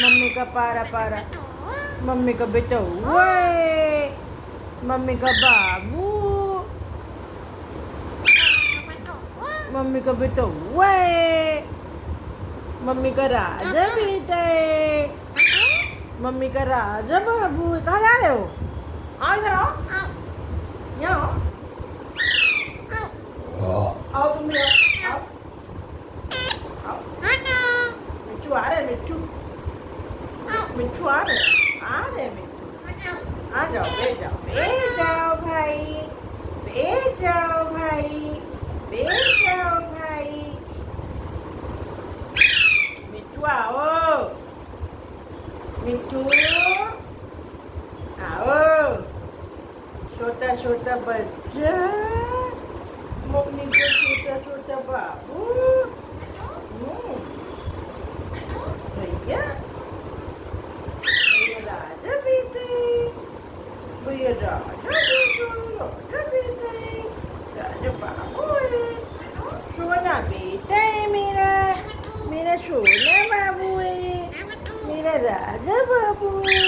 Mummy का पारा पारा, मम्मी का बेटा ओए, मम्मी का बाबू, मम्मी का बेटा ओए, मम्मी का राजा बेटा है, मम्मी का राजा बाबू है। कहाँ जा रहे हो? आओ इधर आओ, यहाँ आओ तुम भी आओ, आओ आओ। मिट्टू आ रहे, मिट्टू मिट्टू आ रहे मिट्टू। आ जाओ, बैठ जाओ भाई, बैठ जाओ भाई, बैठ जाओ भाई। मिट्टू आओ, मिट्टू आओ, छोटा छोटा बच्चा, मम्मी का छोटा छोटा बाबू। भैया भैया राजा बेटे, भैया राजा बेटे, राजा बाबू है, सोना बेटा है मेरा, मेरा सोना बाबू है, मेरा राजा बाबू है।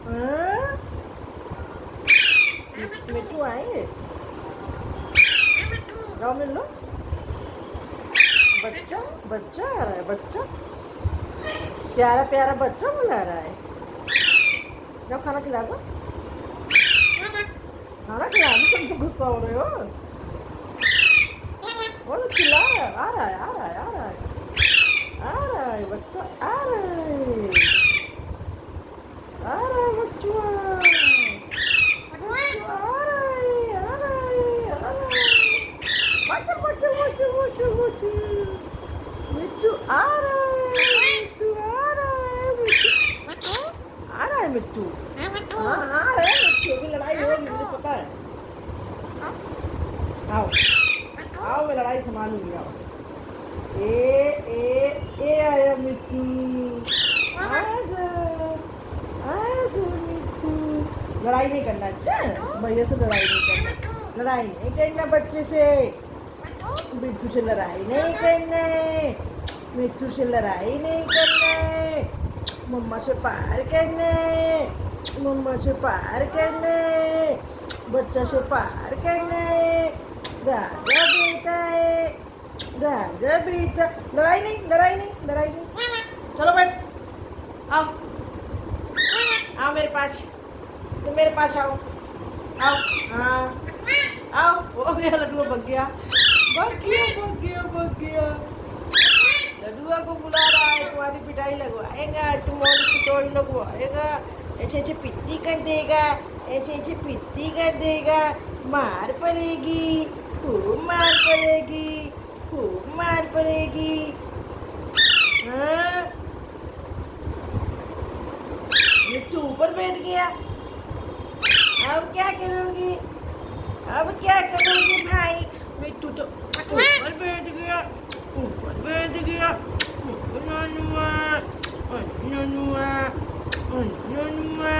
हाँ? मिट्टू आएंगे, जाओ मिल लो। बच्चा बच्चा आ रहा है, बच्चा प्यारा प्यारा बच्चा बुला रहा है। जाओ खाना खिला दो, खाना खिला दो। तुम तो गुस्सा हो रहे हो। वो तो खिला रहा है, आ रहा है, आ रहा है, आ रहा है, आ रहा है बच्चा, आ रहा है, आ रहा है बच्चा, बच्चा आ रहा है, आ रहा है, आ रहा है। बच्चा बच्चा बच्चा बच्चा बच्चा, मिट्टू आ रहा है, मिट्टू आ रहा है, मिट्टू आ रहा है, मिट्टू हाँ आ रहा है मिट्टू। अभी लड़ाई होगी, मुझे पता है। आओ आओ, मैं लड़ाई संभालूंगी। आओ, ए आया मिट्टू, आजा आजा मिट्टू। लड़ाई नहीं करना, अच्छा भैया से लड़ाई नहीं करना, लड़ाई नहीं करना बच्चे से, बिट्टू से लड़ाई नहीं करना, मिट्टू से लड़ाई नहीं करना, मम्मा से प्यार करना, मम्मा से प्यार करना, बच्चा से प्यार करना। राजा बेटा है, राजा बेटा। लड़ाई नहीं, लड़ाई नहीं, लड़ाई नहीं। चलो बैठ, आओ आओ मेरे पास, तुम मेरे पास आओ, आओ हाँ आओ। हो गया, लड्डुआ भाग गया, भाग गया, भाग गया, भाग गया। लड्डुआ को बुला रहा है, तुम्हारी पिटाई लगवाएगा, तुम्हारी पिटोई लगवाएगा, ऐसे ऐसे पिट्टी कर देगा, ऐसे ऐसे पिट्टी कर देगा, मार पड़ेगी, खूब मार पड़ेगी, खूब मार पड़ेगी। हाँ मिट्टू ऊपर बैठ गया, अब क्या करोगी, अब क्या करोगी भाई? मिट्टू तो ऊपर बैठ गया, ऊपर बैठ गया। ननुआ ननुआ ननुआ ननुआ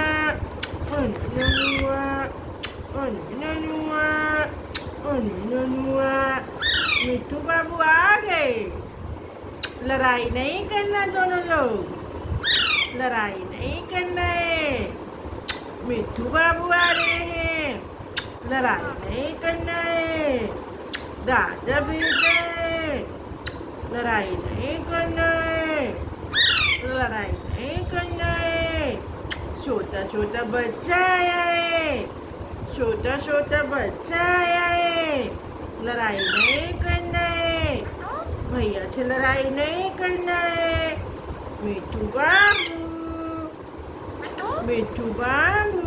ननुआ ननुआ। मिट्टू बाबू आ गए। लड़ाई नहीं करना दोनों लोग, लड़ाई नहीं करना है। मिट्टू बाबू आ रहे हैं, लड़ाई नहीं करना है। राजा बेटे, लड़ाई नहीं करना है, लड़ाई नहीं करना है। छोटा छोटा बच्चा आया है, छोटा छोटा बच्चा आया है, लड़ाई नहीं करना है, भैया से लड़ाई नहीं करना है। मिट्टू बाबू, मिट्टू बाबू,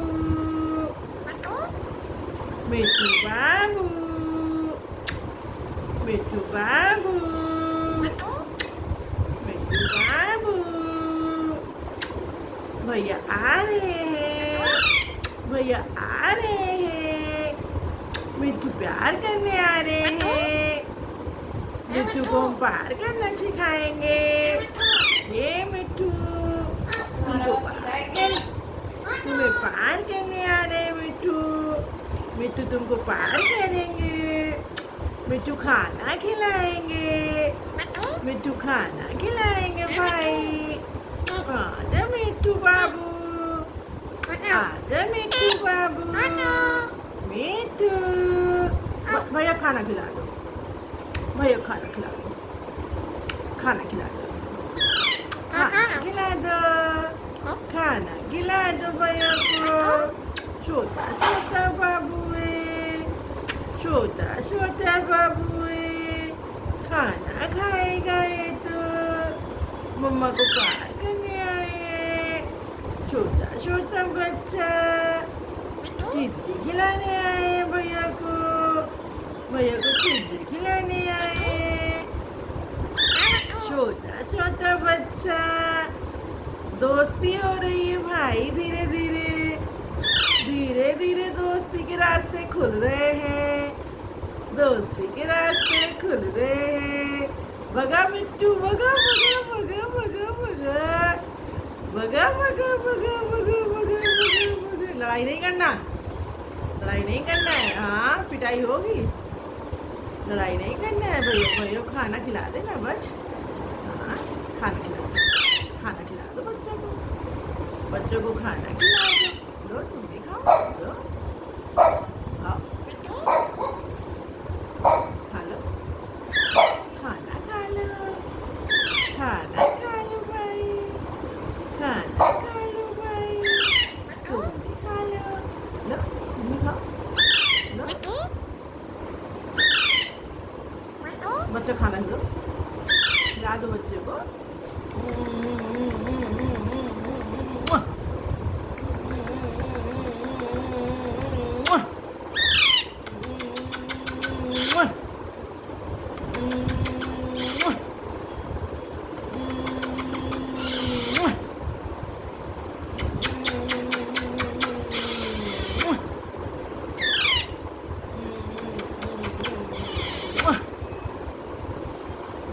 मिट्टू बाबू, मिट्टू बाबू, मिट्टू बाबू। भैया आ रहे हैं, भैया आ रहे हैं। मिट्टू प्यार करने आ रहे हैं, मिट्टू को हम प्यार करना सिखाएंगे। ये मिट्टू तुम्हें प्यार करने आ रहे हैं मिट्टू, मिट्टू तुमको प्यार करेंगे, मिट्टू खाना खिलाएंगे, मिट्टू खाना खिलाएंगे भाई। हाँ खाना खिला दो भैया, खाना खिला दो, खाना खिला दो, खाना खिला दो, खाना खिला दो भैया को। छोटा छोटा बाबू है, छोटा छोटा बाबू है, खाना खाएगा ये तो। मम्मा को प्यार करने आए हैं, छोटा छोटा बच्चा चिट्ठी खिलाने आए हैं भैया को चिट्ठी खिलाने आए हैं। छोटा छोटा बच्चा, दोस्ती हो रही है भाई, धीरे धीरे धीरे धीरे दोस्ती के रास्ते खुल रहे हैं, दोस्ती के रास्ते खुल रहे हैं। भगा मिट्टू, भगा भगा भगा भगा भगा भगा भगा भगा भगा भगा भगा। लड़ाई नहीं करना, लड़ाई नहीं करना है। हाँ, पिटाई होगी, लड़ाई नहीं करना है। भैया भैया खाना खिला देना बस। हाँ, खाना खिला दो, खाना खिला दो बच्चों को, बच्चों को खाना खिला दो। लो तुम भी खाओ, लो खाओ, खा लो, खाना खा लो, खाना खा लो भाई, खाना खा लो भाई, तुम भी खा लो, लो तुम भी खाओ, लो बच्चा खाना दो, खिला दो बच्चे को।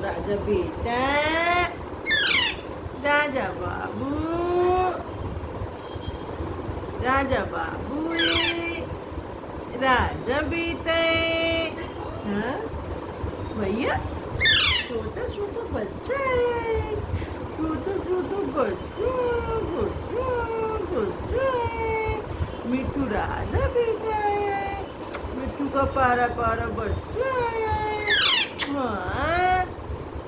राजा बेटा, राजा बाबू, राजा बाबू, राजा बेटा। हाँ भैया, छोटा छोटा बच्चा है, छोटा छोटा बच्चा बच्चा है। मिट्टू राजा बेटा है, मिट्टू का पारा पारा बच्चा है। हाँ,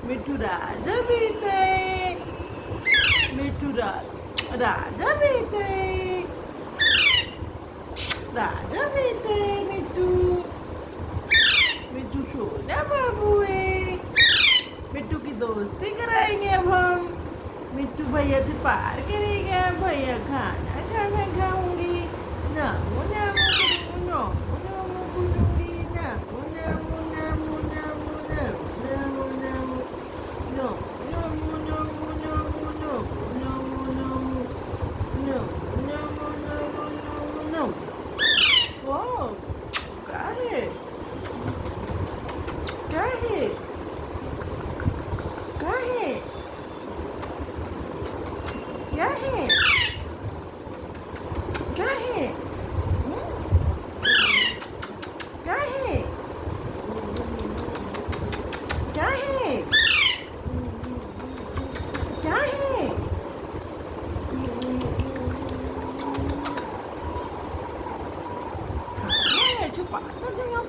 मिट्टू राजा बेटा है, मिट्टू राजा बेटा है, राजा बेटा है मिट्टू। मिट्टू छोटा बाबू है, मिट्टू की दोस्ती कराएंगे अब हम। मिट्टू भैया से प्यार करेगा, भैया खाना खाना खाऊंगी, नामो नामो नामो नामो बोलूंगी, नामो नामो नामो नामो नामो नामो नामो नामो नामो नामो नामो नामो नामो नामो। वाह, क्या है, क्या है, क्या है, क्या है, क्या है, क्या है, क्या है, क्या है। हाँ, छुपा कर देना।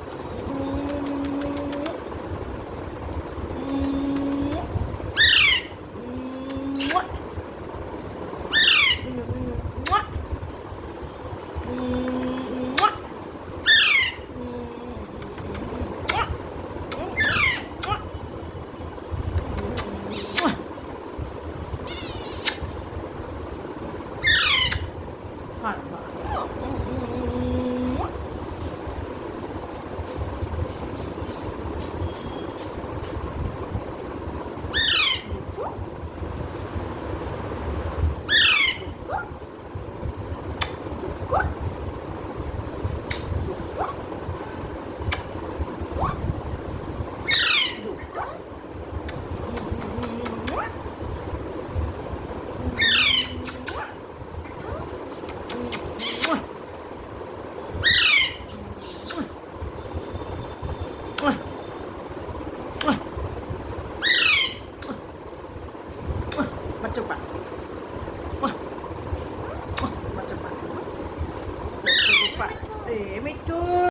Macam apa? Macam apa? Macam apa? Eh, Mitu.